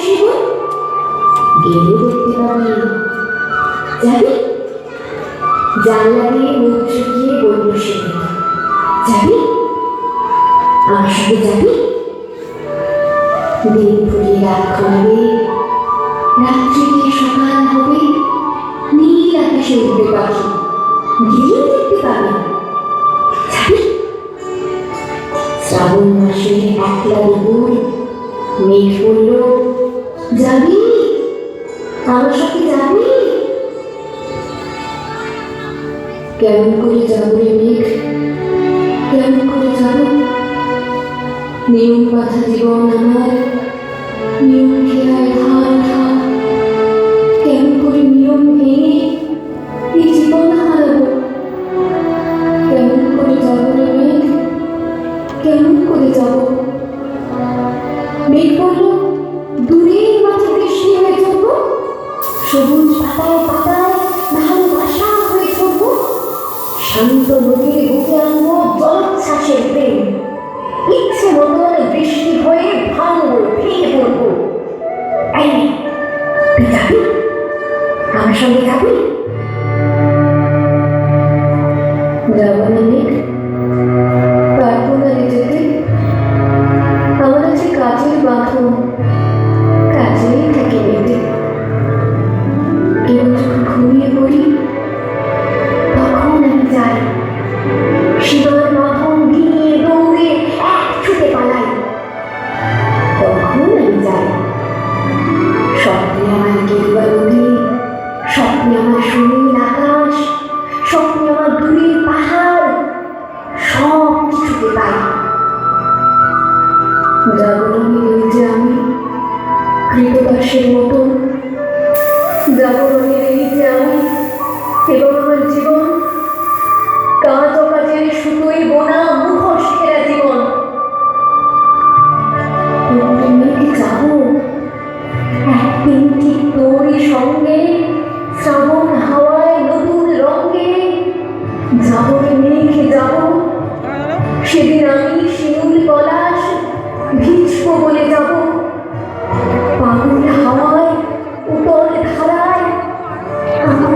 সেদিন গেলে দেখতে পাবি। যাবি? জানলা দিয়ে মুখ শুকিয়ে বলল সে, যাবি? আমার সাথে যাবি? দিন ফুরিয়ে রাত ঘনাবে, রাত্রি দিয়ে সকাল হবে, নীল আকাশে উঠবে পাখি, গেলেও দেখতে পাবি। যাবি? শ্রাবণ মাসে একলা দুপুর, মেঘ বলল, যাবি? আমার সাথে যাবি? কেমন করে যাবো রে মেঘ, কেমন করে যাব? নিয়ম বাঁধা জীবন আমার, নিয়ম ঘেরায় ধার ধার। কেমন করে নিয়ম ভেঙে এই জীবন হারাবো? কেমন করে যাবো রে মেঘ, কেমন করে যাব? মেঘ বলল, দূরের মাঝে বৃষ্টি হয়ে থাকবো, সবুজ পাতায় পাতায় ভালোবাসা হয়ে থাকবো, শান্ত নদীর বুকে আনবো জলোচ্ছ্বাসের প্রেম, ইচ্ছে মতন বৃষ্টি হয়ে ভাঙবো, ভেঙে পড়বো। এই তুই যাবি? আমার সঙ্গে যাবি? যাবো না মেঘ, পারবো না রে যেতে। আমার আছে কাজের বাঁধন, কাজেই থেকে মেতে। কেউ যখন ঘুমিয়ে পড়ি তখন আমি যাই, সীমার বাঁধন দিয়ে দৌড়ে এক ছুটে পালাই। তখন আমি যাই, স্বপ্নে আমার গেরুয়া নদী, স্বপ্নে আমার সুনীল আকাশ, স্বপ্নে আমার দূরের পাহাড়, সব কিছুতে পাই। জাগরণে রয়েছে আমি কৃতদাসের মতন, জাগরণে রয়েছে আমি এবং আমার জীবন কাজ অকাজের সুতোয় বোনা মুখোশ ঘেরা জীবন। মেঘে যাবো একদিন ঠিক তোরই সঙ্গে, শ্রাবণ হাওয়ায় নতুন রঙে। যাবো রে মেঘে যাবো, সেদিন আমি শিমুল পলাশ ভিজবো বলে যাবো। পাগল হাওয়ায় উতল ধারায় আমার